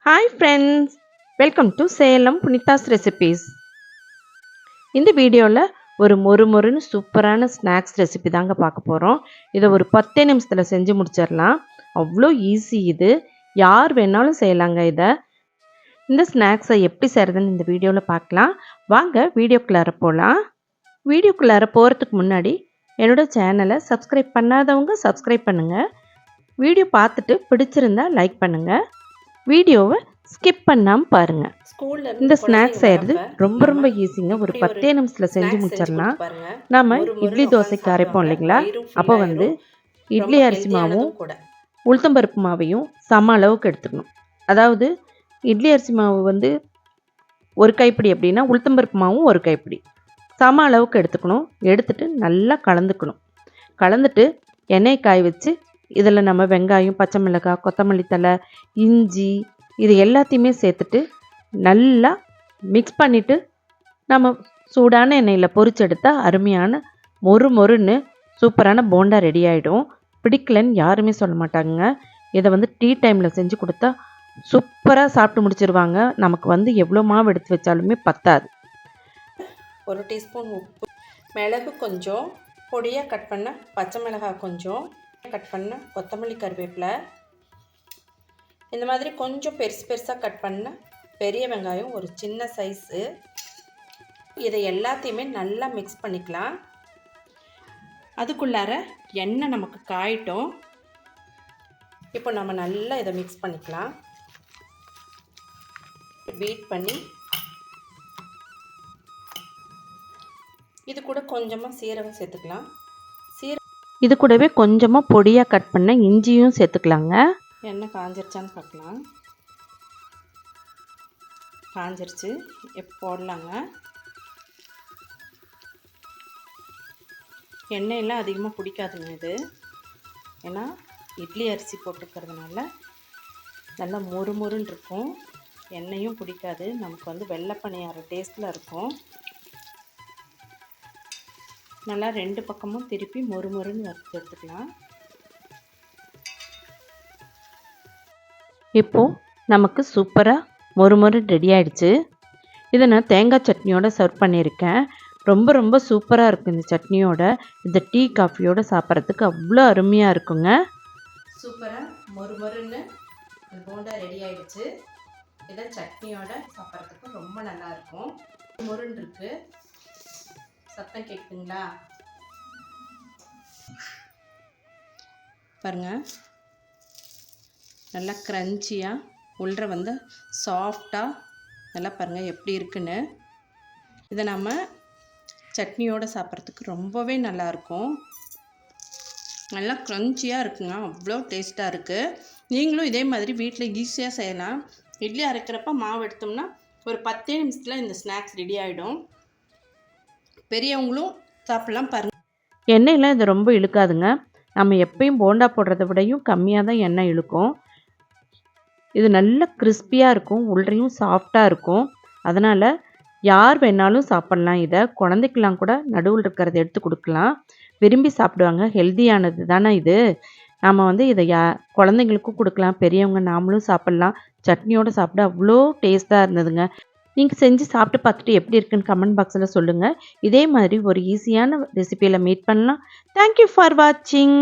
Hi friends, welcome to Salem புனிதாஸ் recipes. இந்த வீடியோவில் ஒரு மொறுன்னு சூப்பரான ஸ்நாக்ஸ் ரெசிபி தாங்க பார்க்க போகிறோம். இதை ஒரு 10 நிமிஷத்தில் செஞ்சு முடிச்சிடலாம். அவ்வளோ ஈஸி இது, யார் வேணாலும் செய்யலாங்க. இந்த ஸ்நாக்ஸை எப்படி செய்கிறதுன்னு இந்த வீடியோவில் பார்க்கலாம். வாங்க வீடியோக்குள்ளார போகலாம். வீடியோக்குள்ளார போகிறதுக்கு முன்னாடி என்னோடய சேனலை சப்ஸ்கிரைப் பண்ணாதவங்க சப்ஸ்கிரைப் பண்ணுங்கள். வீடியோ பார்த்துட்டு பிடிச்சிருந்தா லைக் பண்ணுங்கள். வீடியோவை ஸ்கிப் பண்ணாமல் பாருங்கள். இந்த ஸ்நாக்ஸ் செய்கிறது ரொம்ப ஈஸிங்க. ஒரு 10 நிமிஷத்தில் செஞ்சு முடிச்சிடலாம். நாம் இட்லி தோசைக்கு அரைப்போம் இல்லைங்களா, அப்போ இட்லி அரிசி மாவும் உளுத்தம்பருப்பு மாவையும் சம அளவுக்கு எடுத்துக்கணும். அதாவது இட்லி அரிசி மாவு ஒரு கைப்பிடி அப்படின்னா உளுத்தம்பருப்பு மாவும் ஒரு கைப்பிடி சம அளவுக்கு எடுத்துக்கணும். எடுத்துட்டு நல்லா கலந்துட்டு எண்ணெய் காய வச்சு இதில் நம்ம வெங்காயம், பச்சை மிளகாய், கொத்தமல்லி தழை, இஞ்சி இது எல்லாத்தையுமே சேர்த்துட்டு நல்லா மிக்ஸ் பண்ணிவிட்டு நம்ம சூடான எண்ணெயில் பொரிச்செடுத்தால் அருமையான மொறுன்னு சூப்பரான போண்டா ரெடி ஆகிடும். பிடிக்கலன்னு யாருமே சொல்ல மாட்டாங்க. இதை டீ டைமில் செஞ்சு கொடுத்தா சூப்பராக சாப்பிட்டு முடிச்சிருவாங்க. நமக்கு எவ்வளோ மாவு எடுத்து வச்சாலுமே பத்தாது. 1 டீஸ்பூன் உப்பு, மிளகு கொஞ்சம், பொடியாக கட் பண்ண பச்சை மிளகாய் கொஞ்சம், கட் பண்ண கொத்தமல்லி, கருவேப்பிலை, இந்த மாதிரி கொஞ்சம் பெருசாக கட் பண்ண பெரிய வெங்காயம் ஒரு சின்ன சைஸு. இதை எல்லாத்தையுமே நல்லா மிக்ஸ் பண்ணிக்கலாம். அதுக்குள்ளார எண்ணெய் நமக்கு காயிட்டும். இப்போ நம்ம நல்லா இதை மிக்ஸ் பண்ணிக்கலாம். பீட் பண்ணி இது கூட கொஞ்சமாக சீரகம் சேர்த்துக்கலாம். இது கூடவே கொஞ்சமாக பொடியாக கட் பண்ண இஞ்சியும் சேர்த்துக்கலாங்க. எண்ணெய் காஞ்சிருச்சான்னு பார்க்கலாம். காஞ்சிருச்சு, எப்போ போடலாங்க. எண்ணெயெல்லாம் அதிகமாக பிடிக்காதுங்க இது, ஏன்னா இட்லி அரிசி போட்டுக்கிறதுனால நல்லா மொறுன்னு இருக்கும். எண்ணெயும் பிடிக்காது, நமக்கு வெள்ளை பணியார டேஸ்ட்டில் இருக்கும். நல்லா 2 பக்கமும் திருப்பி மொறுன்னு வறுத்து எடுத்துக்கலாம். இப்போது நமக்கு சூப்பராக மொறு ரெடி ஆகிடுச்சு. இதை நான் தேங்காய் சட்னியோடு சர்வ் பண்ணியிருக்கேன். ரொம்ப சூப்பராக இருக்கும் இந்த சட்னியோட. இந்த டீ காஃபியோடு சாப்பிட்றதுக்கு அவ்வளோ அருமையாக இருக்குங்க. சூப்பராக மொறுன்னு போண்டா ரெடி ஆகிடுச்சு. இதை சட்னியோட சாப்பிட்றதுக்கு ரொம்ப நல்லாயிருக்கும். மொறுன்னு இருக்குது, சத்தம் கேட்குதுங்களா பாருங்க. நல்லா க்ரன்ச்சியாக உள்ள சாஃப்டாக நல்லா பாருங்கள் எப்படி இருக்குன்னு. இதை நம்ம சட்னியோடு சாப்பிட்றதுக்கு ரொம்பவே நல்லாயிருக்கும். நல்லா க்ரன்ச்சியாக இருக்குங்க, அவ்வளோ டேஸ்ட்டாக இருக்குது. நீங்களும் இதே மாதிரி வீட்டில் ஈஸியாக செய்யலாம். இட்லி அரைக்கிறப்ப மாவு எடுத்தோம்னா ஒரு 10 நிமிஷத்தில் இந்த ஸ்நாக்ஸ் ரெடி ஆகிடும். பெரியவங்களும் சாப்பிட்லாம் பாருங்கள். எண்ணெயெலாம் இது ரொம்ப இழுக்காதுங்க. நம்ம எப்பயும் போண்டா போடுறத விடையும் கம்மியாக தான் எண்ணெய் இழுக்கும். இது நல்ல கிறிஸ்பியாக இருக்கும், உள்ளரையும் சாஃப்டாக இருக்கும். அதனால் யார் வேணாலும் சாப்பிட்லாம். இதை குழந்தைக்கெலாம் கூட நடுவில் இருக்கிறத எடுத்து கொடுக்கலாம், விரும்பி சாப்பிடுவாங்க. ஹெல்த்தியானது தானே இது. நம்ம இதை குழந்தைங்களுக்கும் கொடுக்கலாம், பெரியவங்க நாமளும் சாப்பிட்லாம். சட்னியோடு சாப்பிட அவ்வளோ டேஸ்ட்டாக இருந்ததுங்க. நீங்கள் செஞ்சு சாப்பிட்டு பார்த்துட்டு எப்படி இருக்குன்னு கமெண்ட் பாக்ஸில் சொல்லுங்கள். இதே மாதிரி ஒரு ஈஸியான ரெசிபியில் மீட் பண்ணலாம். தேங்க்யூ ஃபார் வாட்சிங்.